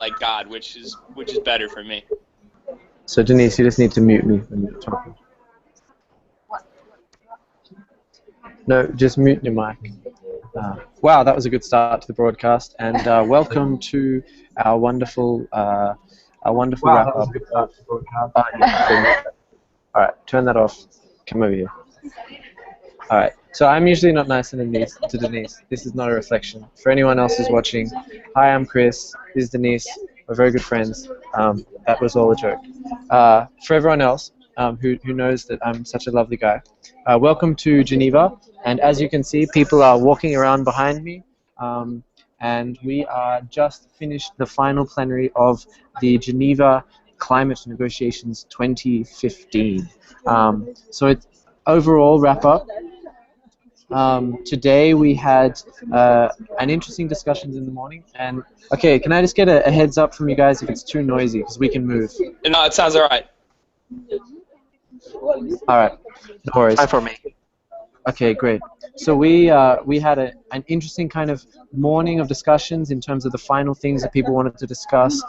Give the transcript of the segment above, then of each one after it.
like God, which is better for me. So Denise, you just need to mute me when you're talking. No, just mute your mic. Wow, that was a good start to the broadcast, and welcome to our wonderful wrap up. All right, turn that off. Come over here. All right. So I'm usually not nice to Denise. This is not a reflection. For anyone else who's watching, hi, I'm Chris. This is Denise. We're very good friends. That was all a joke. For everyone else who knows that I'm such a lovely guy, welcome to Geneva. And as you can see, people are walking around behind me. And we are just finished the final plenary of the Geneva Climate Negotiations 2015. So it's overall wrap up. Today we had an interesting discussions in the morning, and okay, can I just get a heads up from you guys if it's too noisy, because we can move. No, it sounds alright. Alright, no worries. Fine for me. Okay, great. So we had an interesting kind of morning of discussions in terms of the final things that people wanted to discuss,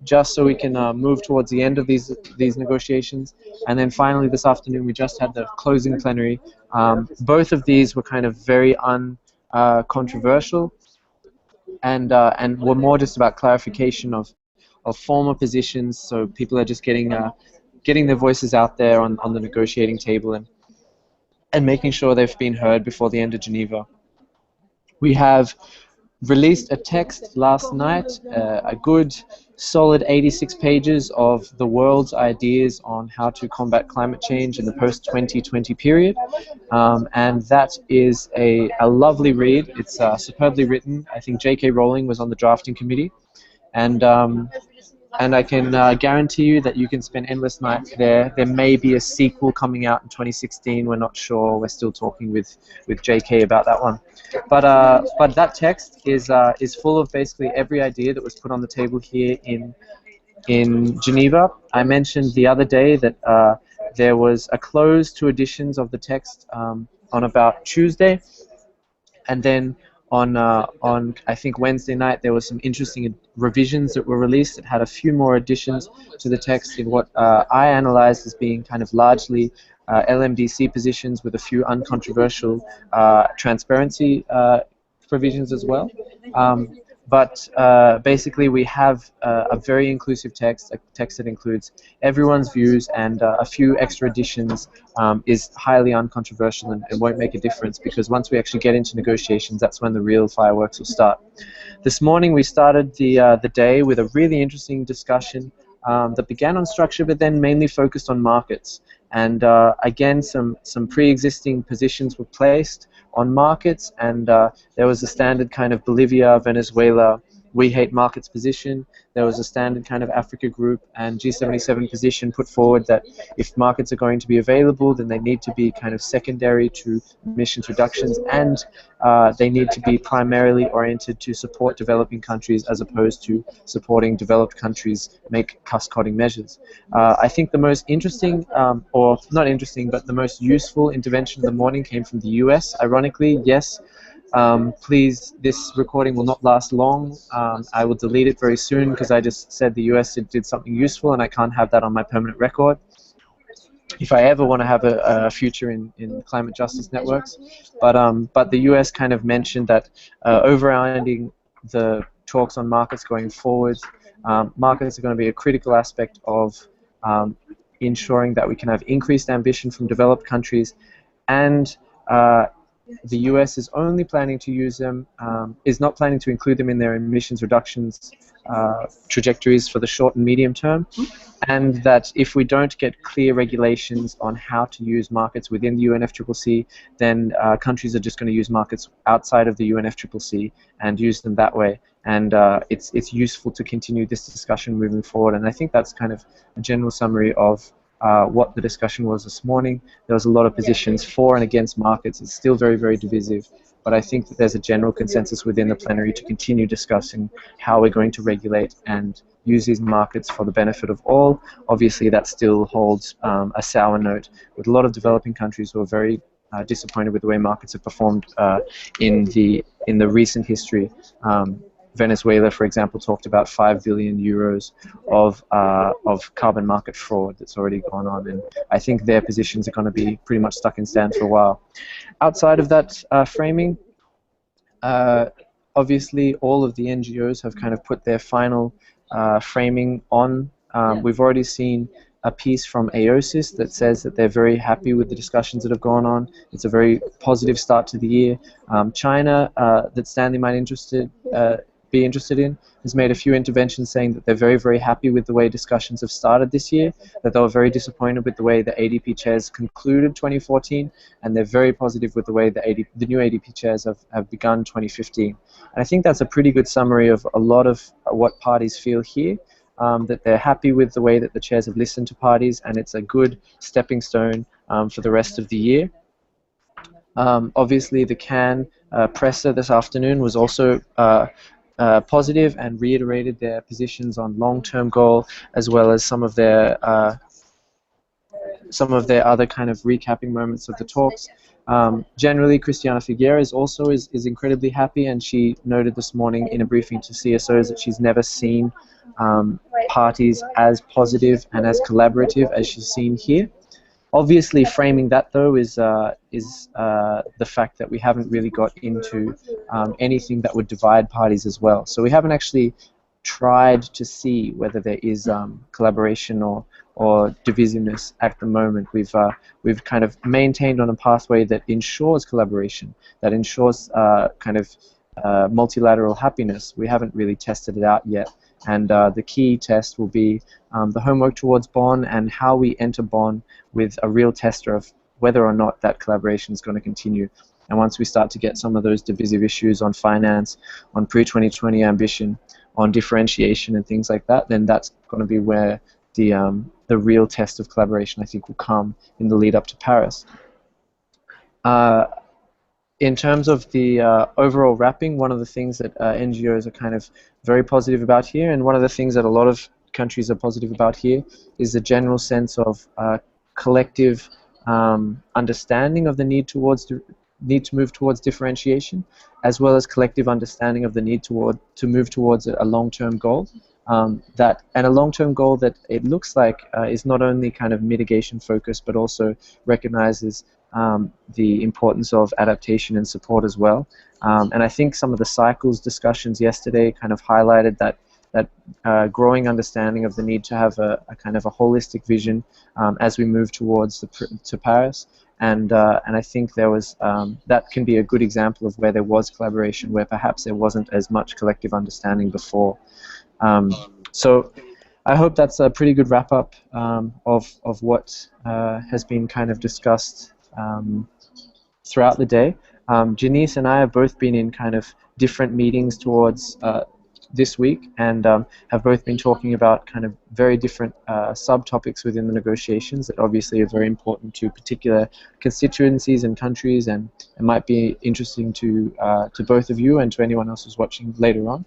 just so we can move towards the end of these negotiations. And then finally this afternoon we just had the closing plenary. Both of these were kind of very uncontroversial, and were more just about clarification of former positions. So people are just getting their voices out there on the negotiating table, and making sure they've been heard before the end of Geneva. We have released a text last night, a good solid 86 pages of the world's ideas on how to combat climate change in the post-2020 period, and that is a lovely read. It's superbly written. I think J.K. Rowling was on the drafting committee, and I can guarantee you that you can spend endless nights there. There may be a sequel coming out in 2016. We're not sure. We're still talking with JK about that one. But that text is full of basically every idea that was put on the table here in Geneva. I mentioned the other day that there was a close to editions of the text on about Tuesday, and then on I think Wednesday night there was some interesting revisions that were released that had a few more additions to the text in what I analyzed as being kind of largely LMDC positions with a few uncontroversial transparency provisions as well. But basically we have a very inclusive text, a text that includes everyone's views, and a few extra additions is highly uncontroversial and won't make a difference, because once we actually get into negotiations, that's when the real fireworks will start. This morning we started the day with a really interesting discussion that began on structure but then mainly focused on markets. And again, some pre-existing positions were placed on markets, and there was a standard kind of Bolivia, Venezuela, we hate markets position. There was a standard kind of Africa group and G77 position put forward that if markets are going to be available, then they need to be kind of secondary to emissions reductions, and they need to be primarily oriented to support developing countries as opposed to supporting developed countries make cost-cutting measures. I think the most interesting, or not interesting, but the most useful intervention of the morning came from the US. Ironically, yes. Please, this recording will not last long. I will delete it very soon because I just said the US did something useful and I can't have that on my permanent record if I ever want to have a future in climate justice networks. But the US kind of mentioned that overriding the talks on markets going forward, markets are going to be a critical aspect of ensuring that we can have increased ambition from developed countries, and the US is only planning to use them, is not planning to include them in their emissions reductions trajectories for the short and medium term, and that if we don't get clear regulations on how to use markets within the UNFCCC, then countries are just going to use markets outside of the UNFCCC and use them that way. And it's useful to continue this discussion moving forward, and I think that's kind of a general summary of what the discussion was this morning. There was a lot of positions for and against markets. It's still very, very divisive, but I think that there's a general consensus within the plenary to continue discussing how we're going to regulate and use these markets for the benefit of all. Obviously, that still holds a sour note with a lot of developing countries who are very disappointed with the way markets have performed in the recent history. Venezuela, for example, talked about 5 billion euros of carbon market fraud that's already gone on, and I think their positions are going to be pretty much stuck in stand for a while. Outside of that framing, obviously all of the NGOs have kind of put their final framing on. We've already seen a piece from AOSIS that says that they're very happy with the discussions that have gone on. It's a very positive start to the year. China, that Stanley might be interested in, has made a few interventions saying that they're very, very happy with the way discussions have started this year, that they were very disappointed with the way the ADP chairs concluded 2014, and they're very positive with the way the new ADP chairs have begun 2015. And I think that's a pretty good summary of a lot of what parties feel here. That they're happy with the way that the chairs have listened to parties, and it's a good stepping stone for the rest of the year. Obviously, the CAN presser this afternoon was also positive and reiterated their positions on long-term goal, as well as some of their other kind of recapping moments of the talks. Generally, Christiana Figueira is incredibly happy, and she noted this morning in a briefing to CSOs that she's never seen parties as positive and as collaborative as she's seen here. Obviously, framing that though is the fact that we haven't really got into anything that would divide parties as well. So we haven't actually tried to see whether there is collaboration or divisiveness at the moment. We've kind of maintained on a pathway that ensures collaboration, that ensures kind of multilateral happiness. We haven't really tested it out yet. And the key test will be the homework towards Bonn and how we enter Bonn with a real tester of whether or not that collaboration is going to continue. And once we start to get some of those divisive issues on finance, on pre-2020 ambition, on differentiation and things like that, then that's going to be where the real test of collaboration, I think, will come in the lead up to Paris. In terms of the overall wrapping, one of the things that NGOs are kind of very positive about here, and one of the things that a lot of countries are positive about here, is the general sense of collective understanding of the need to move towards differentiation, as well as collective understanding of the need to move towards a long-term goal. And a long-term goal that it looks like is not only kind of mitigation focused, but also recognizes the importance of adaptation and support as well. And I think some of the cycles discussions yesterday kind of highlighted that growing understanding of the need to have a kind of a holistic vision as we move towards to Paris. And I think there was that can be a good example of where there was collaboration, where perhaps there wasn't as much collective understanding before. So I hope that's a pretty good wrap-up of what has been kind of discussed throughout the day. Janice and I have both been in kind of different meetings towards this week, and have both been talking about kind of very different subtopics within the negotiations that obviously are very important to particular constituencies and countries, and it might be interesting to both of you and to anyone else who's watching later on.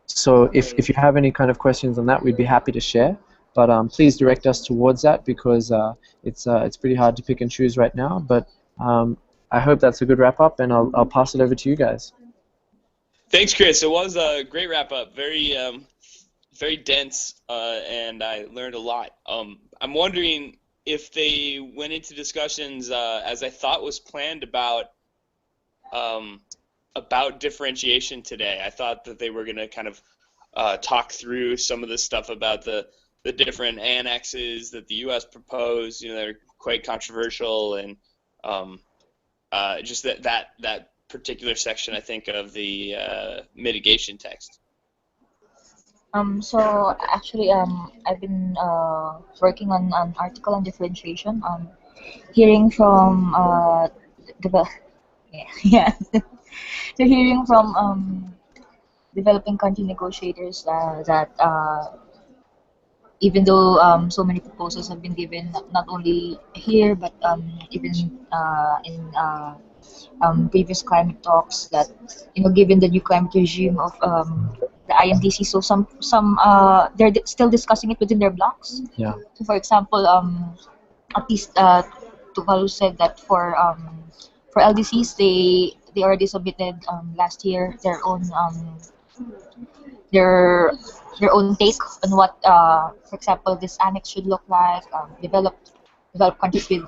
So if you have any kind of questions on that, we'd be happy to share. But please direct us towards that, because it's pretty hard to pick and choose right now. But I hope that's a good wrap up, and I'll pass it over to you guys. Thanks, Chris. It was a great wrap up. Very very dense, and I learned a lot. I'm wondering if they went into discussions as I thought was planned about differentiation today. I thought that they were going to kind of talk through some of the stuff about the different annexes that the U.S. proposed. You know, they're quite controversial, and just that particular section, I think, of the mitigation text. So actually, I've been working on an article on differentiation. Hearing from yeah. So hearing from developing country negotiators that even though so many proposals have been given, not only here but even in previous climate talks, that given the new climate regime of the INDC, so some they're still discussing it within their blocks. Yeah. So for example, at least Tuvalu said that for LDCs, they already submitted last year their their own take on what, for example, this annex should look like. Developed countries with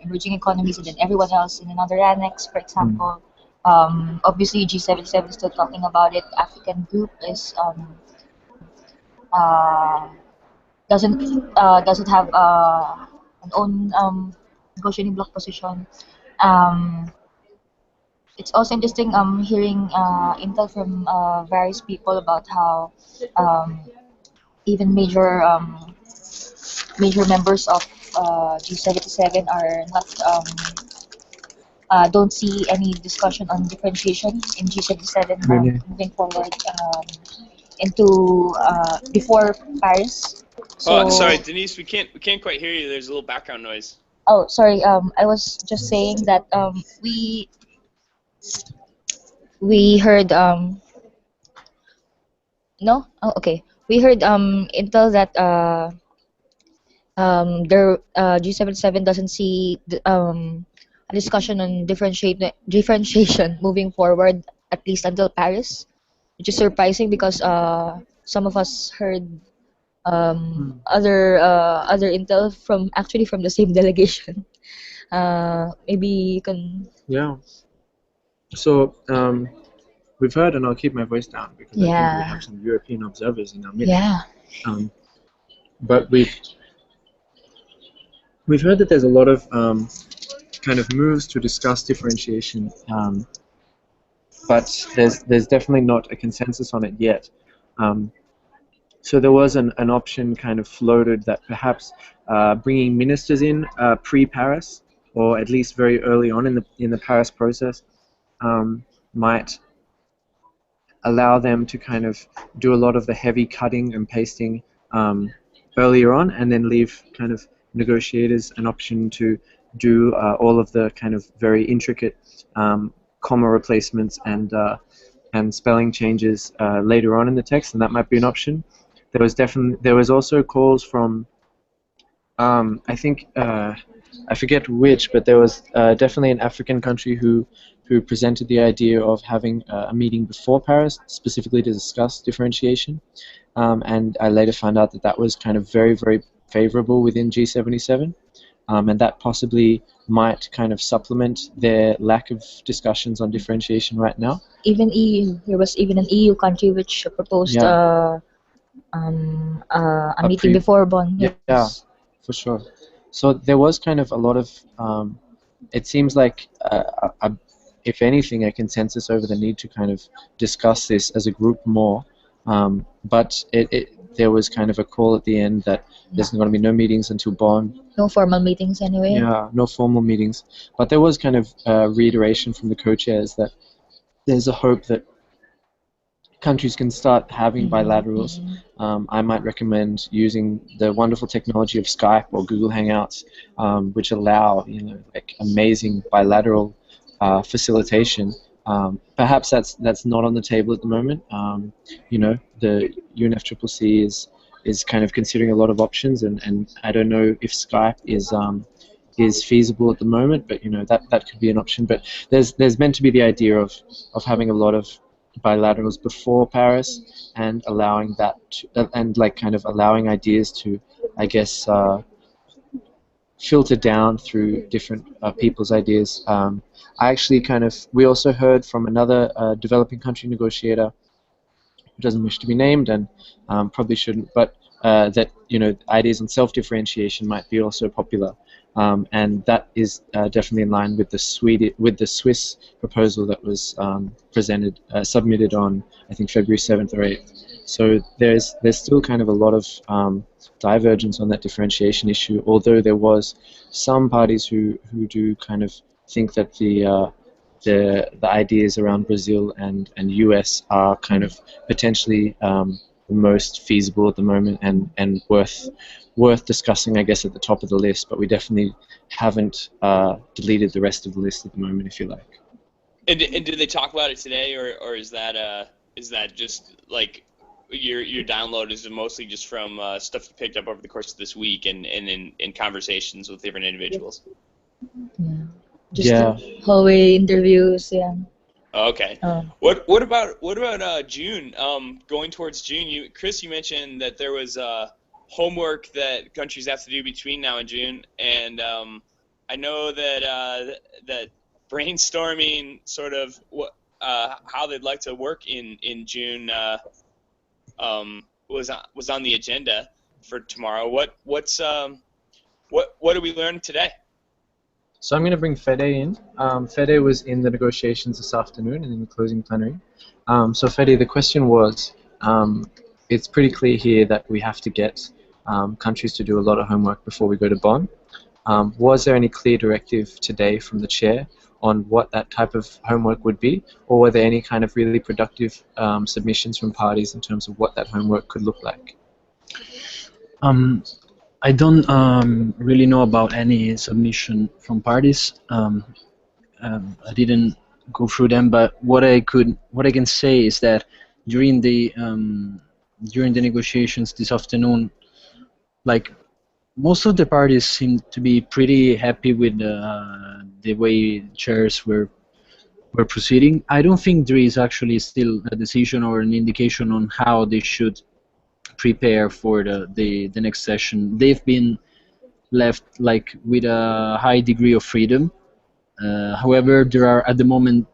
emerging economies, and then everyone else in another annex, for example. Obviously, G77 is still talking about it. African group is uh, doesn't have an own negotiating bloc position. Um, it's also interesting hearing intel from various people about how um, even major members of G77 are not don't see any discussion on differentiation in G77 Really? moving forward into before Paris. Oh, sorry, So, Denise, we can't quite hear you. There's a little background noise. oh, sorry. I was just saying that we heard no. Oh, okay. We heard intel that their G77 doesn't see a discussion on differentiation moving forward, at least until Paris, which is surprising because some of us heard other intel from actually from the same delegation. Maybe you can. Yeah. So we've heard, and I'll keep my voice down because I think we Yeah. have some European observers in our midst. Yeah. But we've heard that there's a lot of kind of moves to discuss differentiation, but there's definitely not a consensus on it yet. So there was an option kind of floated that perhaps bringing ministers in pre-Paris, or at least very early on in the Paris process, might allow them to kind of do a lot of the heavy cutting and pasting earlier on, and then leave kind of negotiators an option to do all of the kind of very intricate comma replacements and spelling changes later on in the text, and that might be an option. There was also calls from I think I forget which, but there was definitely an African country who presented the idea of having a meeting before Paris, specifically to discuss differentiation. And I later found out that that was kind of very, very favorable within G77, and that possibly might kind of supplement their lack of discussions on differentiation right now. Even EU, there was even an EU country which proposed Yeah. a meeting before Bonn. Yeah, Yes. for sure. So there was kind of a lot of, it seems like, if anything, a consensus over the need to kind of discuss this as a group more. But there was kind of a call at the end that there's going to be no meetings until Bonn. No formal meetings anyway. Yeah, no formal meetings. But there was kind of reiteration from the co-chairs that there's a hope that countries can start having bilaterals. I might recommend using the wonderful technology of Skype or Google Hangouts, which allow like amazing bilateral facilitation. Perhaps that's not on the table at the moment. The UNFCCC is kind of considering a lot of options, and I don't know if Skype is feasible at the moment, but that could be an option. But there's meant to be the idea of having a lot of bilaterals before Paris, and allowing that and like kind of allowing ideas to, I guess, filter down through different people's ideas. I actually we also heard from another developing country negotiator who doesn't wish to be named, and probably shouldn't, but that ideas on self-differentiation might be also popular, and that is definitely in line with the Swiss proposal that was submitted on, I think, February 7th or 8th. So there's still kind of a lot of divergence on that differentiation issue, although there was some parties who do kind of think that the ideas around Brazil and US are kind of potentially the most feasible at the moment, and worth discussing, I guess, at the top of the list. But we definitely haven't deleted the rest of the list at the moment, if you like. And did they talk about it today, or is that just like your download is mostly just from stuff you picked up over the course of this week and in conversations with different individuals? Yeah. Just hallway interviews. Yeah. Okay. Um, What about June? Going towards June, Chris, you mentioned that there was homework that countries have to do between now and June, and I know that that brainstorming sort of how they'd like to work in June was on the agenda for tomorrow. What did we learn today? So I'm going to bring Fede in. Fede was in the negotiations this afternoon and in the closing plenary. So Fede, the question was, it's pretty clear here that we have to get countries to do a lot of homework before we go to Bonn. Was there any clear directive today from the chair on what that type of homework would be, or were there any kind of really productive submissions from parties in terms of what that homework could look like? Um, I don't really know about any submission from parties. I didn't go through them, but what I can say is that during the during the negotiations this afternoon, like most of the parties seem to be pretty happy with the way chairs were proceeding. I don't think there is actually still a decision or an indication on how they should prepare for the next session. They've been left like with a high degree of freedom. However, there are at the moment,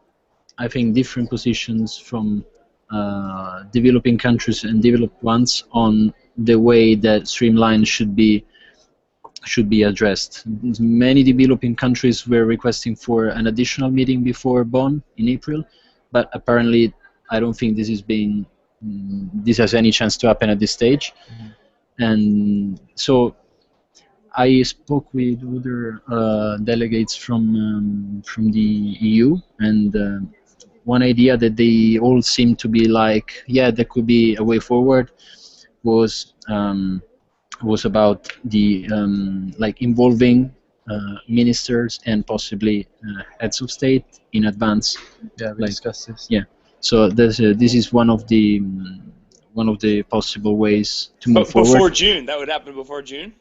I think, different positions from developing countries and developed ones on the way that streamline should be addressed. Many developing countries were requesting for an additional meeting before Bonn in April, but apparently I don't think this has any chance to happen at this stage. And so I spoke with other delegates from the EU, and one idea that they all seem to be like, yeah, there could be a way forward, was about the like involving ministers and possibly heads of state in advance. Yeah, we Like, discussed this. yeah. So this is one of the possible ways to move Before forward. June, that would happen before June.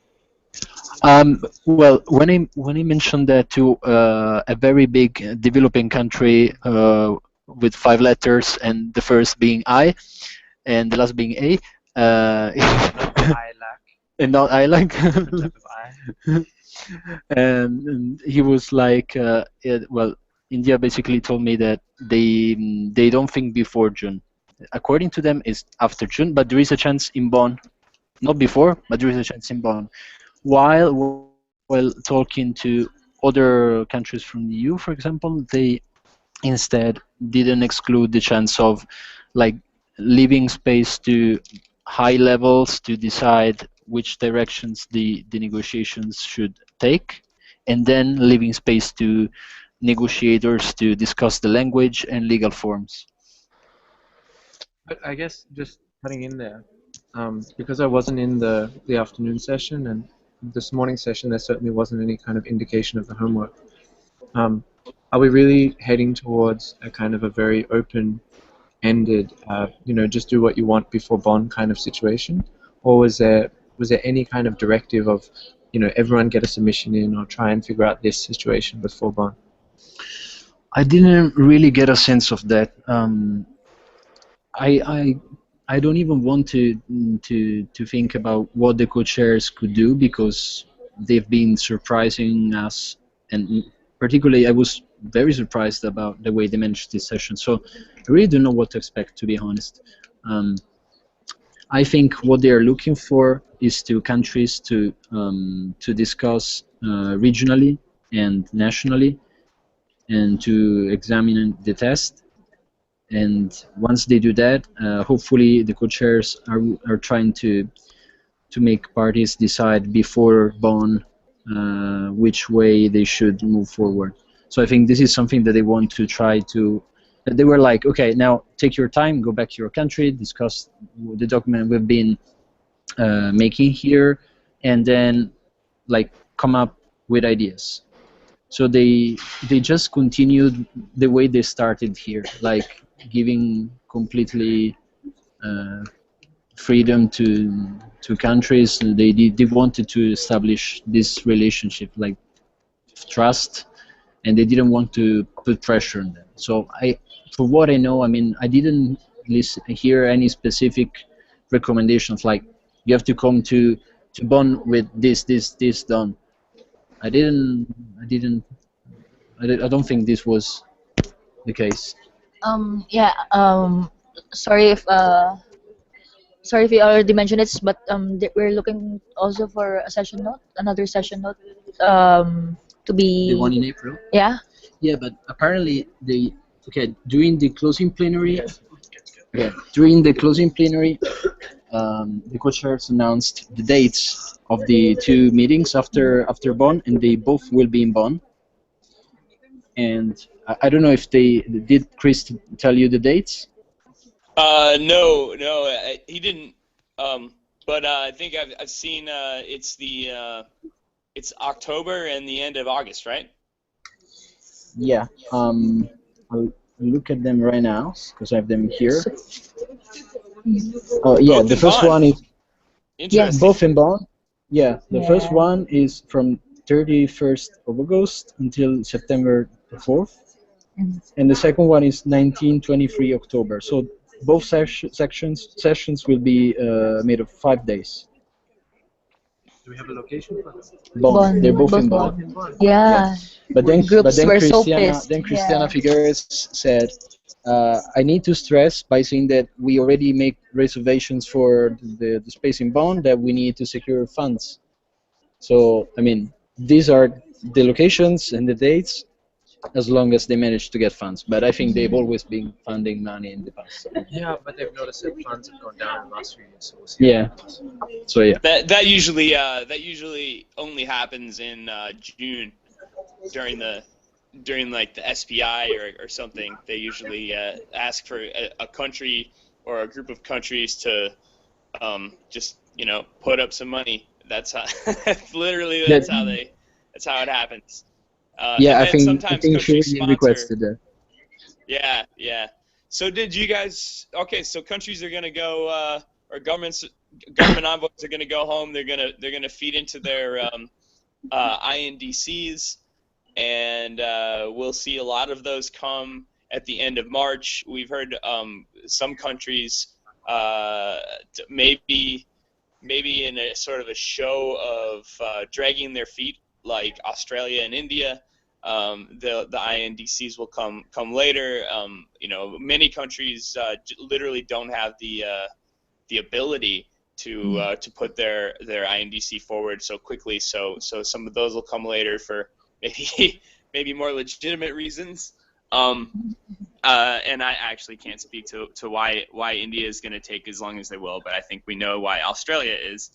Well, when I mentioned that to a very big developing country with 5 letters and the first being I and the last being A, and not I like, and he was like, well, India basically told me that they don't think before June. According to them, it's after June, but there is a chance in Bonn, not before, but there is a chance in Bonn. While talking to other countries from the EU, for example, they instead didn't exclude the chance of like leaving space to high levels to decide which directions the negotiations should take, and then leaving space to negotiators to discuss the language and legal forms. But I guess just cutting in there, because I wasn't in the afternoon session and this morning session, there certainly wasn't any kind of indication of the homework. Are we really heading towards a kind of a very open-ended, just do what you want before Bonn kind of situation, or was there any kind of directive of, everyone get a submission in or try and figure out this situation before Bonn? I didn't really get a sense of that. I don't even want to think about what the co-chairs could do, because they've been surprising us, and particularly I was very surprised about the way they managed this session. So I really don't know what to expect, to be honest. I think what they are looking for is to countries to discuss regionally and nationally, and to examine the test. And once they do that, hopefully the co-chairs are trying to make parties decide before Bonn which way they should move forward. So I think this is something that they want to try to. They were like, okay, now take your time, go back to your country, discuss the document we've been making here, and then like come up with ideas. So they just continued the way they started here, like giving completely freedom to countries. They wanted to establish this relationship, like trust, and they didn't want to put pressure on them. So for what I know, I mean, I didn't hear any specific recommendations like you have to come to Bonn with this done. I didn't, I didn't, I don't think this was the case. Yeah. Sorry if sorry if you already mentioned it, but we're looking also for a session note, another session note, to The one be, in April. yeah. Yeah, but apparently during the closing plenary. Yeah, during the closing plenary, the co-chairs announced the dates of the two meetings after Bonn, and they both will be in Bonn. And I don't know if they did. Chris tell you the dates? No, he didn't. But I think I've seen it's October and the end of August, right? Yeah. I'll look at them right now because I have them here. Oh yeah, Both the in first Bonn. one is Yes. Interesting. both in Bonn. Yeah, the Yeah. first one is from 31st of August until September the 4th. Mm. And the second one is 1923 October. So both sessions will be made of 5 days. Do we have a location for this? Bonn. They're both in Both Bonn. Bonn. Yeah. But then Groups were so pissed. Christiana Yeah. Figueres said, I need to stress by saying that we already make reservations for the space in Bonn that we need to secure funds. So I mean, these are the locations and the dates, as long as they manage to get funds. But I think they've always been funding money in the past. So. Yeah, but they've noticed that funds have gone down in the last few years. So we'll see. Yeah. So yeah. That usually only happens in June during like the SPI or something. They usually ask for a country or a group of countries to just put up some money. That's how literally that's how it happens. Yeah, and I then think sometimes she countries really sponsor. requested that. Yeah. So did you guys? Okay, so countries are gonna go, or government envoys are gonna go home. They're gonna feed into their INDCs, and we'll see a lot of those come at the end of March. We've heard some countries maybe in a sort of a show of dragging their feet, like Australia and India. The INDCs will come later. Many countries literally don't have the ability to put their INDC forward so quickly. So some of those will come later for maybe more legitimate reasons. And I actually can't speak to why India is going to take as long as they will, but I think we know why Australia is.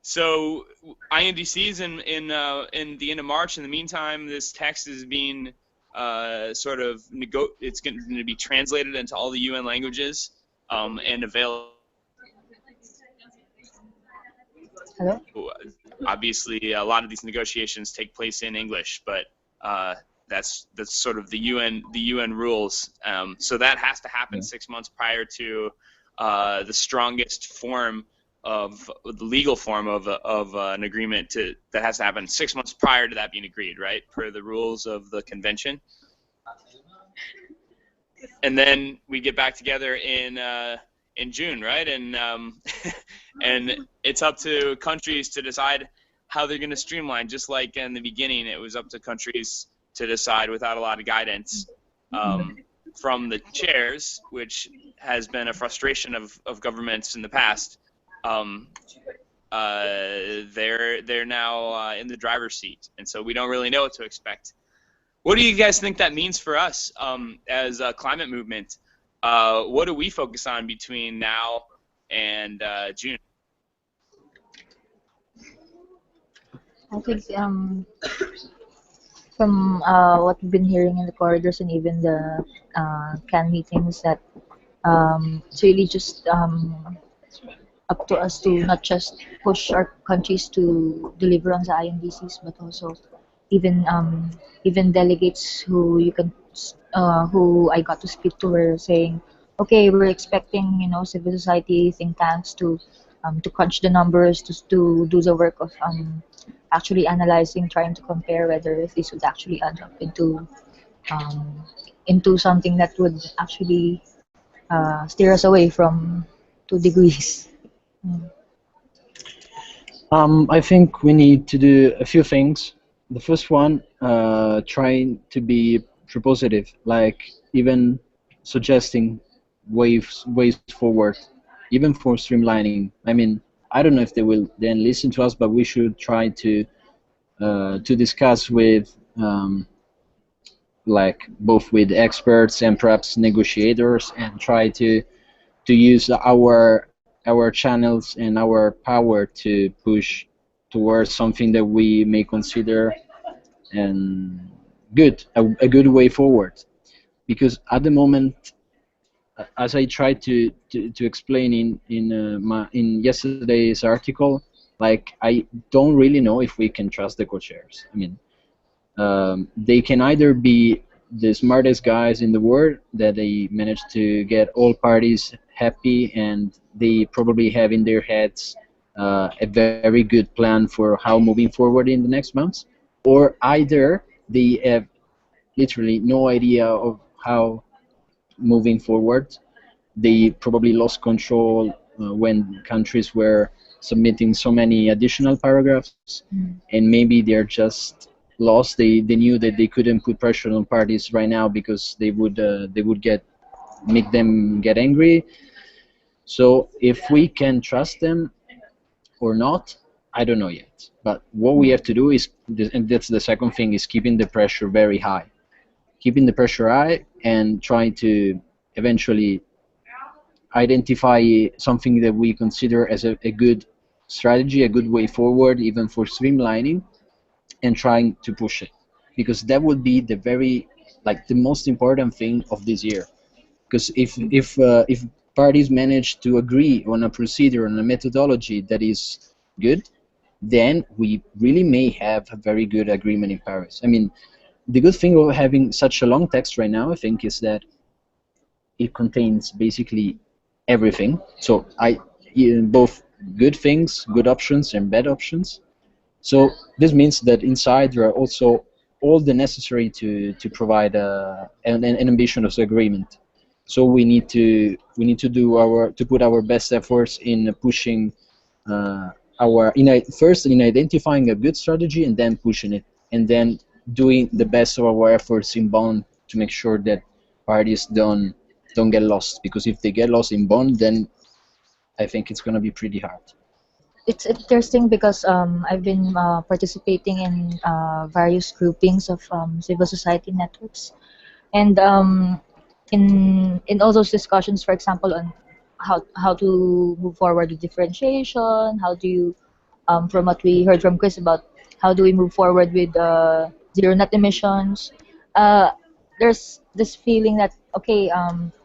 So INDCs in the end of March. In the meantime, this text is being it's going to be translated into all the UN languages and available. Hello? Obviously, a lot of these negotiations take place in English, but that's sort of the UN rules. So that has to happen 6 months prior to the strongest form of the legal form of an agreement that has to happen 6 months prior to that being agreed, right? Per the rules of the convention. And then we get back together in June, right? And and it's up to countries to decide how they're going to streamline. Just like in the beginning, it was up to countries to decide without a lot of guidance from the chairs, which has been a frustration of governments in the past. They're now in the driver's seat, and so we don't really know what to expect. What do you guys think that means for us as a climate movement? What do we focus on between now and June? I think from what we've been hearing in the corridors and even the CAN meetings, that it's really just up to us to not just push our countries to deliver on the INDCs, but also even delegates who I got to speak to were saying, okay, we're expecting civil society think tanks to to crunch the numbers, to do the work of actually analyzing, trying to compare whether this would actually add up um, into something that would actually steer us away from 2 degrees. Mm. I think we need to do a few things. The first one, trying to be propositive, like even suggesting ways forward, even for streamlining. I mean, I don't know if they will then listen to us, but we should try to discuss with like both with experts and perhaps negotiators, and try to use our channels and our power to push towards something that we may consider and a good way forward. Because at the moment, as I tried to explain in yesterday's article, like I don't really know if we can trust the co-chairs. I mean, they can either be the smartest guys in the world, that they manage to get all parties happy, and they probably have in their heads a very good plan for how moving forward in the next months, or either they have literally no idea of how moving forward. They probably lost control when countries were submitting so many additional paragraphs, Mm. and maybe they're just lost. They knew that they couldn't put pressure on parties right now because they would get make them get angry. So if we can trust them or not, I don't know yet. But what we have to do is, and that's the second thing, is keeping the pressure very high, keeping the pressure high, and trying to eventually identify something that we consider as a good strategy, a good way forward, even for streamlining, and trying to push it, because that would be the very like the most important thing of this year. Because if parties manage to agree on a procedure, on a methodology that is good, then we really may have a very good agreement in Paris. I mean, the good thing of having such a long text right now, I think, is that it contains basically everything. So both good things, good options, and bad options. So this means that inside there are also all the necessary to provide an ambitious agreement. So we need to do our to put our best efforts in pushing first in identifying a good strategy, and then pushing it, and then doing the best of our efforts in Bonn to make sure that parties don't get lost. Because if they get lost in Bonn, then I think it's going to be pretty hard. It's interesting because I've been participating in various groupings of civil society networks, and in all those discussions, for example, on how to move forward with differentiation, how do you from what we heard from Chris about how do we move forward with zero net emissions, uh, there's this feeling that okay,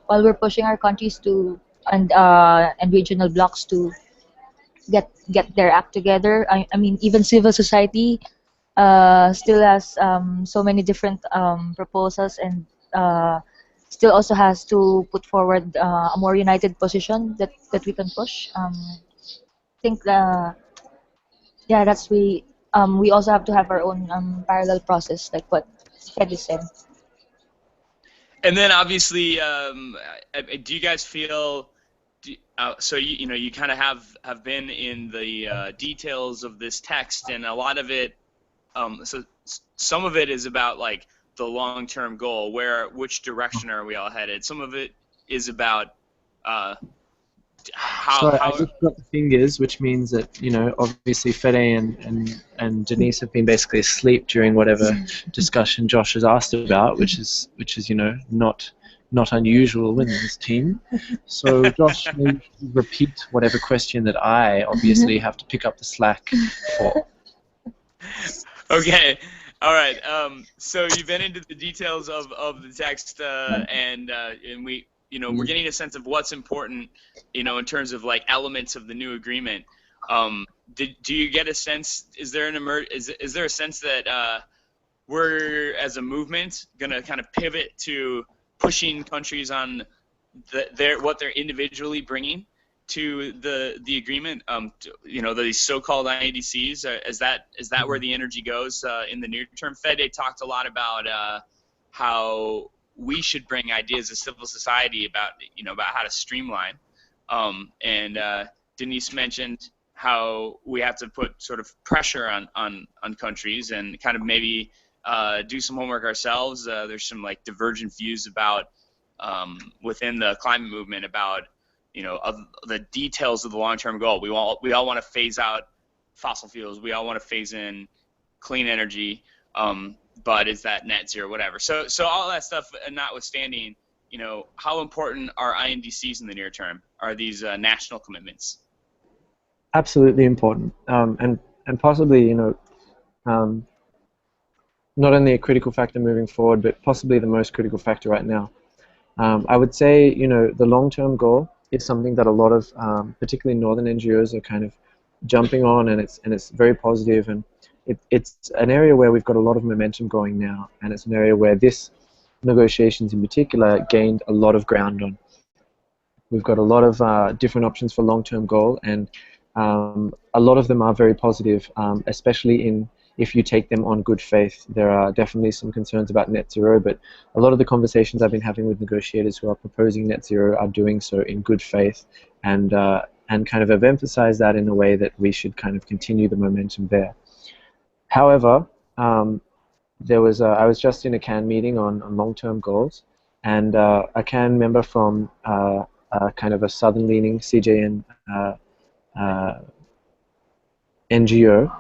while we're pushing our countries to and regional blocks to get their act together. I mean, even civil society still has so many different proposals, and still also has to put forward a more united position that we can push. I think yeah, that's we also have to have our own parallel process, like what Freddy said. And then obviously, do you guys feel? So you know you kind of have been in the details of this text, and a lot of it. So some of it is about like the long-term goal, which direction are we all headed? Some of it is about uh, So I how. just got the fingers, which means that, obviously Fede and Denise have been basically asleep during whatever discussion Josh has asked about, which is not unusual in this team. So Josh, maybe repeat whatever question that I obviously have to pick up the slack for. Okay. All right. So you've been into the details of the text, and we're getting a sense of what's important, in terms of like elements of the new agreement. Do you get a sense? Is there is there a sense that we're as a movement gonna kind of pivot to pushing countries on what they're individually bringing, to the agreement? These so-called INDCs. Is that where the energy goes in the near term? Fede talked a lot about how we should bring ideas of civil society about how to streamline. And Denise mentioned how we have to put sort of pressure on countries and kind of maybe do some homework ourselves. There's some like divergent views about within the climate movement about of the details of the long-term goal. We all want to phase out fossil fuels. We all want to phase in clean energy. But is that net zero, whatever? So all that stuff notwithstanding, how important are INDCs in the near term? Are these national commitments? Absolutely important, and possibly not only a critical factor moving forward, but possibly the most critical factor right now. I would say the long-term goal is something that a lot of particularly northern NGOs are kind of jumping on, and it's very positive, and it's an area where we've got a lot of momentum going now, and it's an area where this negotiations in particular gained a lot of ground on. We've got a lot of different options for long-term goal, and a lot of them are very positive, especially if you take them on good faith. There are definitely some concerns about net zero, but a lot of the conversations I've been having with negotiators who are proposing net zero are doing so in good faith, and kind of have emphasized that in a way that we should kind of continue the momentum there. However, I was just in a CAN meeting on long-term goals, and a CAN member from kind of a southern-leaning CJN NGO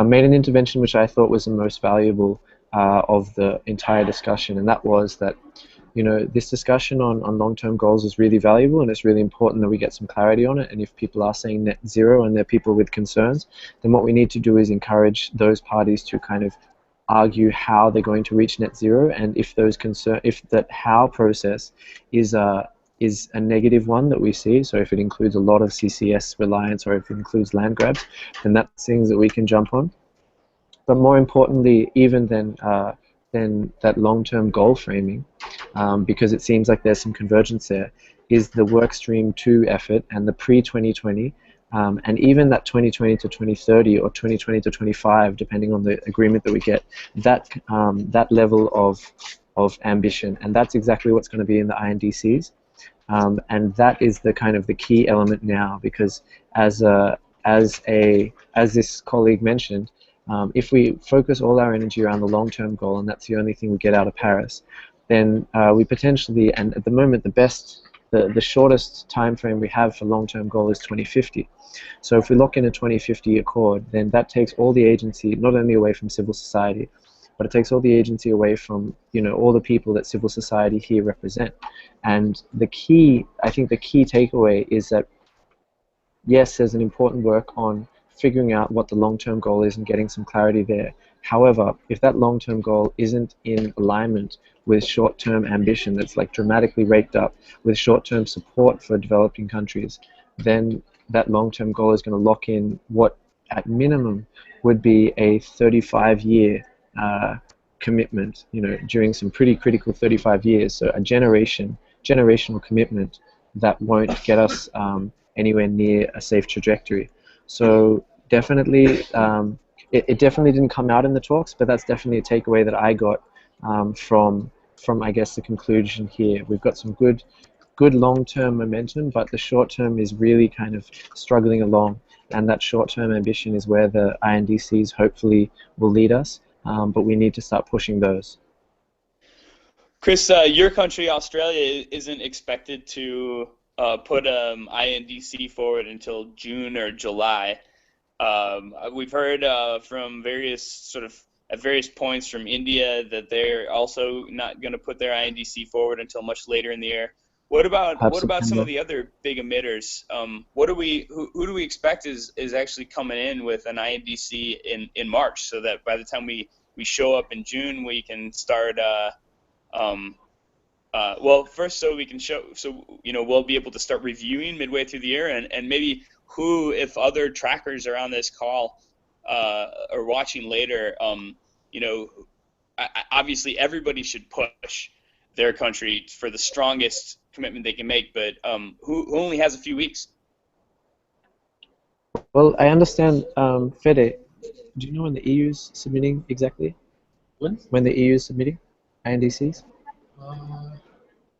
made an intervention which I thought was the most valuable of the entire discussion, and that was that this discussion on long-term goals is really valuable, and it's really important that we get some clarity on it. And if people are saying net zero and they're people with concerns, then what we need to do is encourage those parties to kind of argue how they're going to reach net zero, and if that how process is a negative one that we see, so if it includes a lot of CCS reliance or if it includes land grabs, then that's things that we can jump on. But more importantly, even than that long-term goal framing, because it seems like there's some convergence there, is the Workstream 2 effort and the pre-2020, and even that 2020 to 2030 or 2020 to 25, depending on the agreement that we get, that level of ambition, and that's exactly what's going to be in the INDCs. And that is the kind of the key element now, because as this colleague mentioned, if we focus all our energy around the long-term goal, and that's the only thing we get out of Paris, then we potentially, and at the moment the shortest time frame we have for long-term goal is 2050. So if we lock in a 2050 accord, then that takes all the agency not only away from civil society, but it takes all the agency away from all the people that civil society here represent. And I think the key takeaway is that yes, there's an important work on figuring out what the long-term goal is and getting some clarity there. However, if that long-term goal isn't in alignment with short-term ambition that's like dramatically raked up with short-term support for developing countries, then that long-term goal is going to lock in what at minimum would be a 35-year commitment, during some pretty critical 35 years. So a generational commitment that won't get us anywhere near a safe trajectory. So definitely, it definitely didn't come out in the talks, but that's definitely a takeaway that I got from I guess the conclusion here. We've got some good long-term momentum, but the short-term is really kind of struggling along, and that short-term ambition is where the INDCs hopefully will lead us, but we need to start pushing those. Chris, your country, Australia, isn't expected to put INDC forward until June or July. We've heard from at various points from India that they're also not going to put their INDC forward until much later in the year. What about some of the other big emitters? Who do we expect is actually coming in with an INDC in March, so that by the time we show up in June, we can start. Well, first, so we'll be able to start reviewing midway through the year, and maybe who, if other trackers are on this call or watching later, obviously everybody should push their country for the strongest commitment they can make, but who only has a few weeks? Well, I understand, Fede, do you know when the EU's submitting exactly? When? When the EU is submitting INDCs? Uh,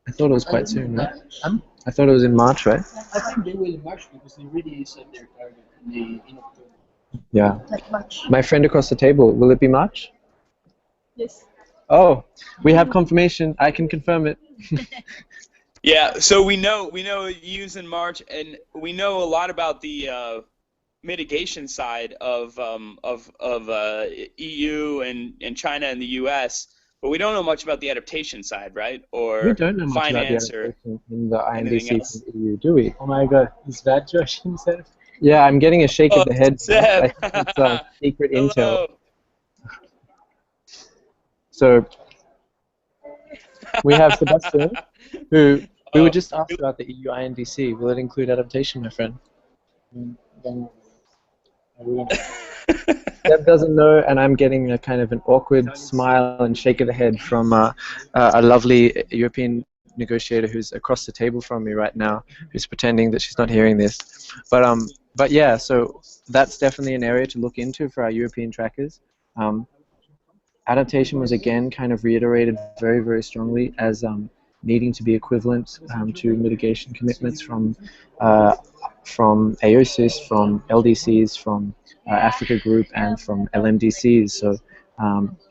I thought it was I quite don't soon, know. right? I thought it was in March, right? I think they will in March because they already set their target in October. Yeah. Not much. My friend across the table, will it be March? Yes. Oh, we have confirmation. I can confirm it. Yeah, so we know use in March, and we know a lot about the mitigation side of EU and China and the US, but we don't know much about the adaptation side, right? We Or don't know much about the finance or adaptation in the anything INDC from else. the EU, do we? Oh my god, is that Josh himself? Yeah, I'm getting a shake Oh, of the head. I Seb. think it's secret intel. Hello. So we have Sebastian, who we were Oh, just asked about the EU INDC. Will it include adaptation, my friend? Then everyone. Seb doesn't know, and I'm getting a kind of an awkward smile and shake of the head from a lovely European negotiator who's across the table from me right now, who's pretending that she's not hearing this. But yeah, so that's definitely an area to look into for our European trackers. Um, Adaptation was again kind of reiterated very, very strongly as needing to be equivalent to mitigation commitments from AOSIS, from LDCs, from Africa Group, and from LMDCs. So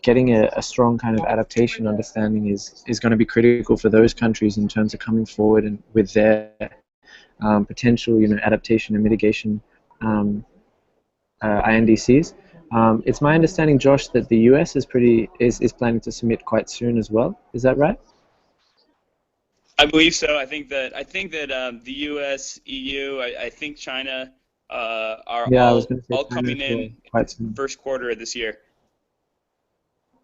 getting a strong kind of adaptation understanding is going to be critical for those countries in terms of coming forward and with their potential, adaptation and mitigation INDCs. It's my understanding, Josh, that the US is planning to submit quite soon as well. Is that right? I believe so. I think that the U.S., EU, I think China are Yeah, I was going to say all China coming as well, in quite soon. first quarter of this year.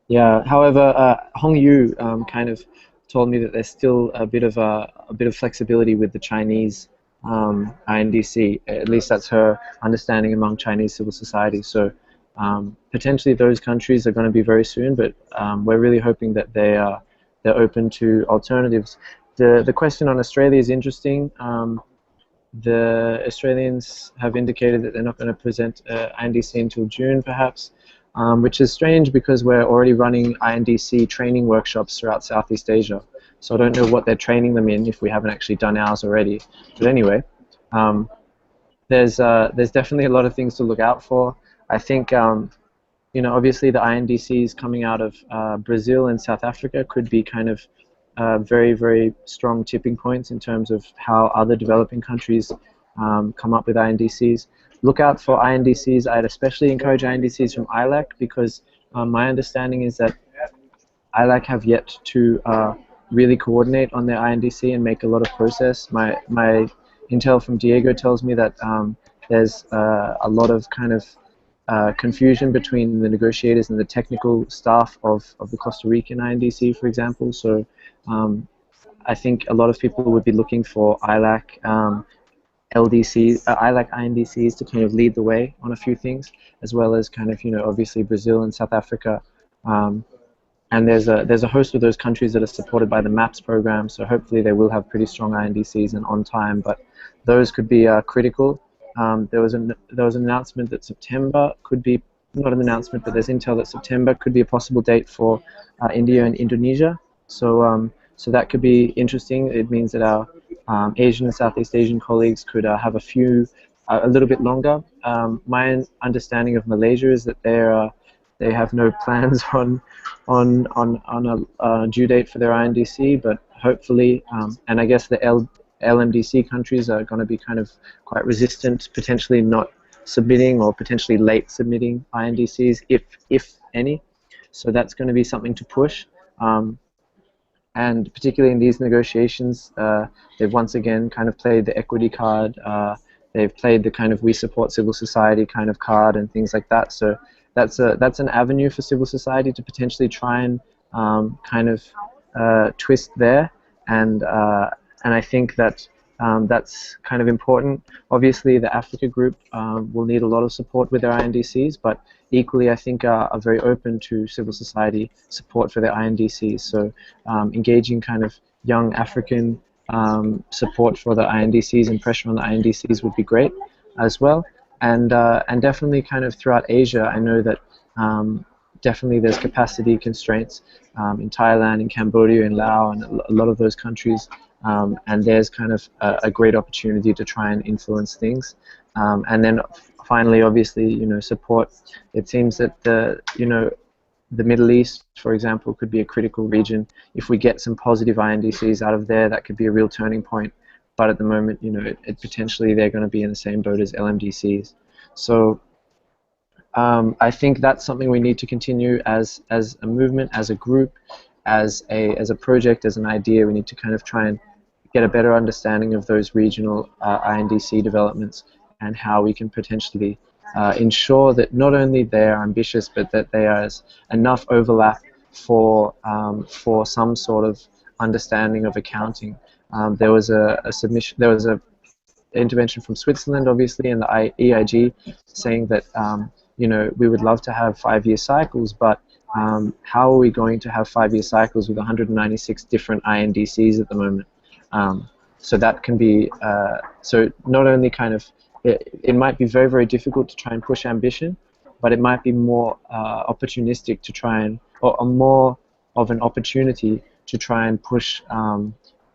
Yeah. However, Hong Yu kind of told me that there's still a bit of flexibility with the Chinese INDC. At least that's her understanding among Chinese civil society. So potentially those countries are going to be very soon, but we're really hoping that they're open to alternatives. The question on Australia is interesting. The Australians have indicated that they're not going to present INDC until June, perhaps, which is strange because we're already running INDC training workshops throughout Southeast Asia. So I don't know what they're training them in if we haven't actually done ours already. But anyway, um, there's definitely a lot of things to look out for. I think obviously the INDCs coming out of Brazil and South Africa could be kind of very, very strong tipping points in terms of how other developing countries come up with INDCs. Look out for INDCs. I'd especially encourage INDCs from ILAC because my understanding is that ILAC have yet to really coordinate on their INDC and make a lot of process. My intel from Diego tells me that there's a lot of kind of confusion between the negotiators and the technical staff of the Costa Rican INDC, for example. So I think a lot of people would be looking for ILAC ILAC INDCs to kind of lead the way on a few things, as well as kind of obviously Brazil and South Africa. And there's a host of those countries that are supported by the MAPS program, so hopefully they will have pretty strong INDCs and on time. But those could be critical. There was an announcement that September could be, not an announcement, but there's intel that September could be a possible date for India and Indonesia. So that could be interesting. It means that our Asian and Southeast Asian colleagues could have a little bit longer. My understanding of Malaysia is that they have no plans on a due date for their INDC, but hopefully, and I guess the LMDC countries are going to be kind of quite resistant, potentially not submitting or potentially late submitting INDCs, if any. So that's going to be something to push. And particularly in these negotiations, they've once again kind of played the equity card. They've played the kind of we support civil society kind of card and things like that. So that's an avenue for civil society to potentially try and kind of twist there. And I think that that's kind of important. Obviously, the Africa group will need a lot of support with their INDCs, but equally, I think are very open to civil society support for their INDCs. So engaging kind of young African support for the INDCs and pressure on the INDCs would be great as well. and definitely kind of throughout Asia, I know that definitely there's capacity constraints in Thailand, in Cambodia, in Laos, and a lot of those countries. And there's kind of a great opportunity to try and influence things. And then finally, obviously, support. It seems that the Middle East, for example, could be a critical region. If we get some positive INDCs out of there, that could be a real turning point. But at the moment, potentially they're going to be in the same boat as LMDCs. So I think that's something we need to continue as a movement, as a group, as a project, as an idea. We need to kind of try and get a better understanding of those regional INDC developments and how we can potentially ensure that not only they are ambitious, but that there is enough overlap for some sort of understanding of accounting. There was a submission. There was a intervention from Switzerland, obviously, and the EIG, saying that we would love to have 5-year cycles, but how are we going to have 5-year cycles with 196 different INDCs at the moment? So that can be so not only kind of it might be very, very difficult to try and push ambition, but it might be more opportunistic to try and, or more of an opportunity to try and push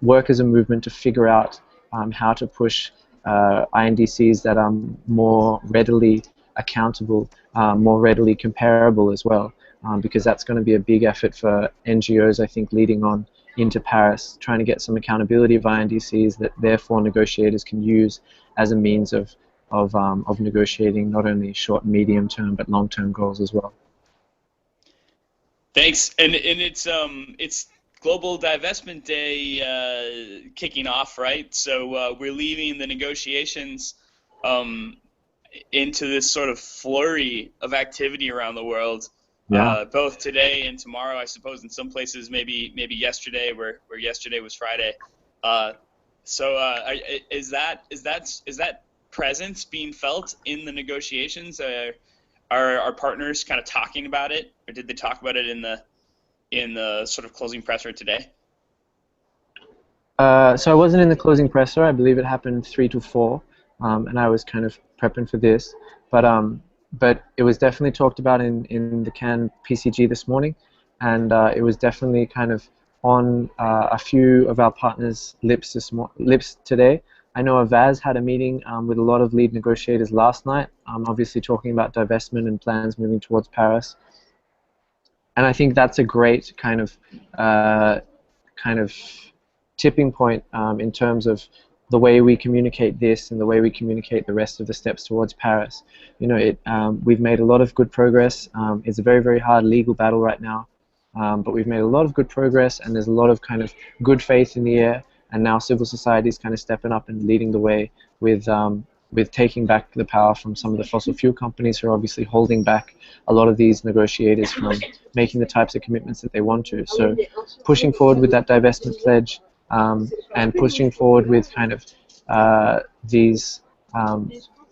work as a movement to figure out how to push INDCs that are more readily accountable, more readily comparable as well, because that's going to be a big effort for NGOs, I think, leading on into Paris, trying to get some accountability of INDCs that therefore negotiators can use as a means of negotiating not only short and medium term but long term goals as well. Thanks, and it's Global Divestment Day kicking off, right? So we're leaving the negotiations into this sort of flurry of activity around the world. Yeah. Both today and tomorrow, I suppose. In some places, maybe yesterday, where yesterday was Friday. Is that presence being felt in the negotiations? Are our partners kind of talking about it, or did they talk about it in the sort of closing presser today? So I wasn't in the closing presser. I believe it happened 3 to 4, and I was kind of prepping for this. But it was definitely talked about in the Cannes PCG this morning, and it was definitely kind of on a few of our partners' lips today. I know Avaz had a meeting with a lot of lead negotiators last night, obviously talking about divestment and plans moving towards Paris. And I think that's a great kind of tipping point in terms of the way we communicate this and the way we communicate the rest of the steps towards Paris. We've made a lot of good progress. It's a very, very hard legal battle right now, but we've made a lot of good progress, and there's a lot of kind of good faith in the air, and now civil society is kind of stepping up and leading the way with taking back the power from some of the fossil fuel companies who are obviously holding back a lot of these negotiators from making the types of commitments that they want to. So pushing forward with that divestment pledge, and pushing forward with kind of these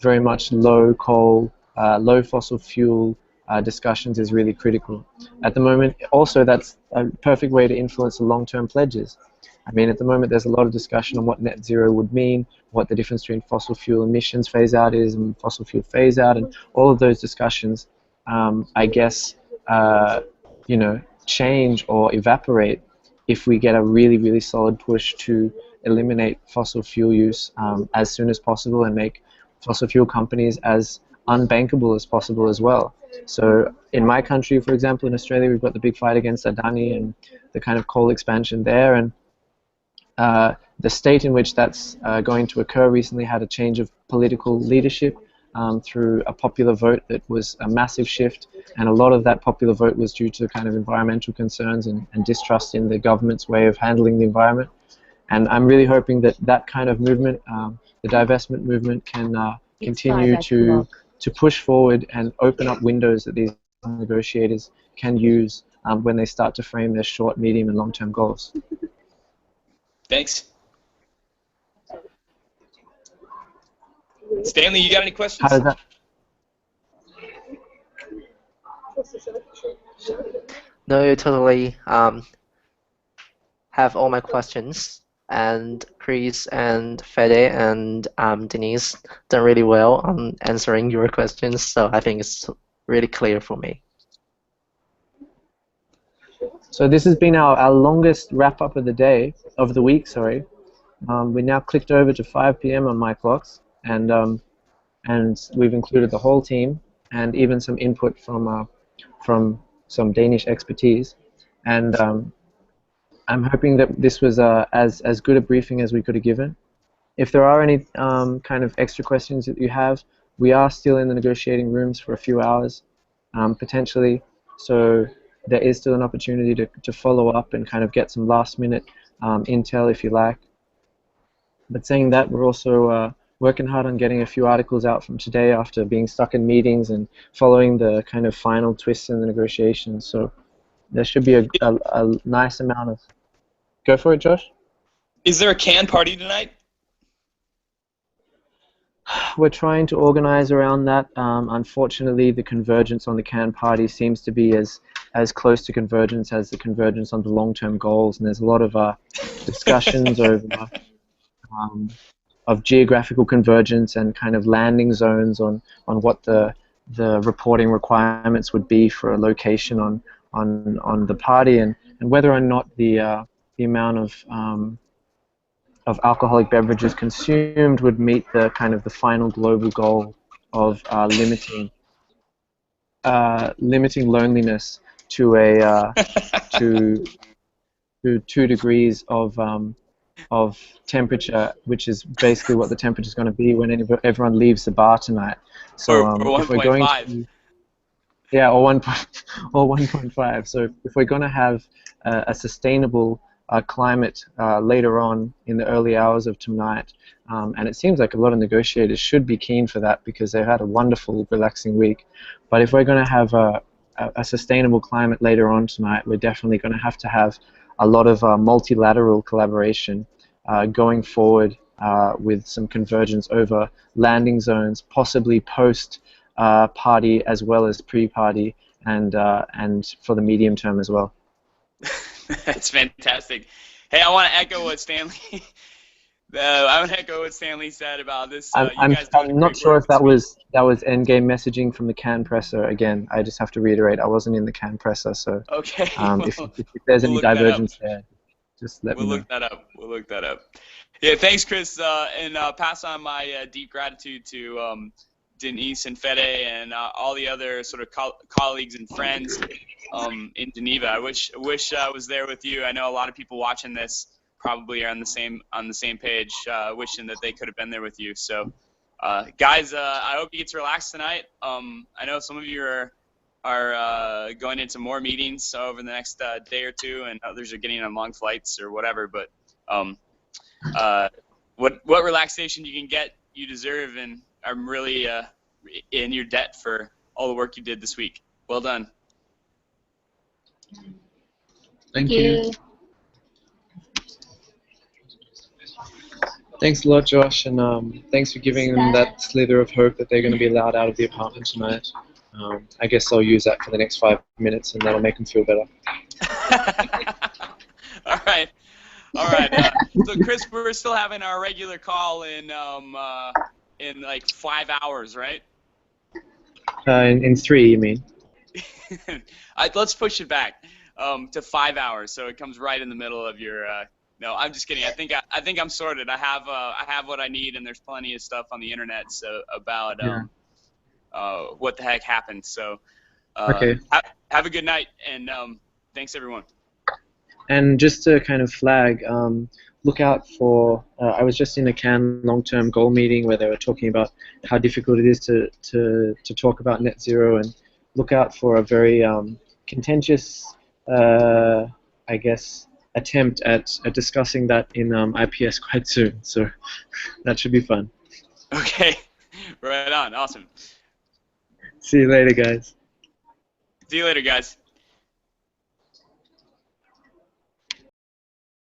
very much low coal, low fossil fuel discussions is really critical. At the moment, also that's a perfect way to influence the long-term pledges. I mean, at the moment there's a lot of discussion on what net zero would mean, what the difference between fossil fuel emissions phase out is and fossil fuel phase out, and all of those discussions, I guess, change or evaporate if we get a really, really solid push to eliminate fossil fuel use as soon as possible and make fossil fuel companies as unbankable as possible as well. So in my country, for example, in Australia, we've got the big fight against Adani and the kind of coal expansion there, and the state in which that's going to occur recently had a change of political leadership through a popular vote that was a massive shift, and a lot of that popular vote was due to kind of environmental concerns and distrust in the government's way of handling the environment. And I'm really hoping that that kind of movement, the divestment movement, can continue to push forward and open up windows that these negotiators can use when they start to frame their short, medium, and long-term goals. Thanks. Stanley, you got any questions? How does that? No, you totally have all my questions. and Chris and Fede and Denise done really well on answering your questions. So I think it's really clear for me. So this has been our longest wrap up of the day, of the week, sorry. We now clicked over to 5 p.m. on my clocks, and we've included the whole team and even some input from some Danish expertise. And I'm hoping that this was as good a briefing as we could have given. If there are any kind of extra questions that you have, we are still in the negotiating rooms for a few hours, potentially. So there is still an opportunity to follow up and kind of get some last-minute intel if you like. But saying that, we're also working hard on getting a few articles out from today after being stuck in meetings and following the kind of final twists in the negotiations. So there should be a nice amount of... Go for it, Josh. Is there a can party tonight? We're trying to organize around that. Unfortunately, the convergence on the can party seems to be as close to convergence as the convergence on the long-term goals, and there's a lot of discussions over of geographical convergence and kind of landing zones on what the reporting requirements would be for a location on the party, and whether or not the amount of alcoholic beverages consumed would meet the kind of the final global goal of limiting loneliness to a to 2 degrees of temperature, which is basically what the temperature is going to be when everyone leaves the bar tonight. So or if we're going 1.5. to, yeah, or 1.5. So if we're going to have a sustainable climate later on in the early hours of tonight, and it seems like a lot of negotiators should be keen for that because they've had a wonderful, relaxing week. But if we're going to have a sustainable climate later on tonight, we're definitely going to have a lot of multilateral collaboration going forward with some convergence over landing zones, possibly post party as well as pre-party, and for the medium term as well. That's fantastic. Hey, I want to echo what Stanley. I want to echo what Stanley said about this. I'm not sure if that was endgame messaging from the can presser. Again, I just have to reiterate, I wasn't in the can presser, so okay. if there's any divergence there, just let me know. We'll look that up. We'll look that up. Yeah, thanks, Chris, and pass on my deep gratitude to Denise and Fede and all the other sort of colleagues and friends in Geneva. I wish I was there with you. I know a lot of people watching this probably are on the same page, wishing that they could have been there with you. So, guys, I hope you get to relax tonight. I know some of you are going into more meetings over the next day or two, and others are getting on long flights or whatever. But what relaxation you can get, you deserve, and I'm really in your debt for all the work you did this week. Well done. Thank you. Thanks a lot, Josh, and thanks for giving them that slither of hope that they're going to be allowed out of the apartment tonight. I guess I'll use that for the next 5 minutes, and that'll make them feel better. All right. So, Chris, we're still having our regular call in like 5 hours, right? In 3, you mean? Let's push it back to 5 hours, so it comes right in the middle of your. No, I'm just kidding. I think I'm sorted. I have what I need, and there's plenty of stuff on the internet about what the heck happened. So, okay. Have a good night, and thanks everyone. And just to kind of flag, look out for. I was just in a CAN long-term goal meeting where they were talking about how difficult it is to talk about net zero, and look out for a very contentious, I guess, attempt at discussing that in IPS quite soon. So that should be fun. Okay, right on. Awesome. See you later, guys. See you later, guys.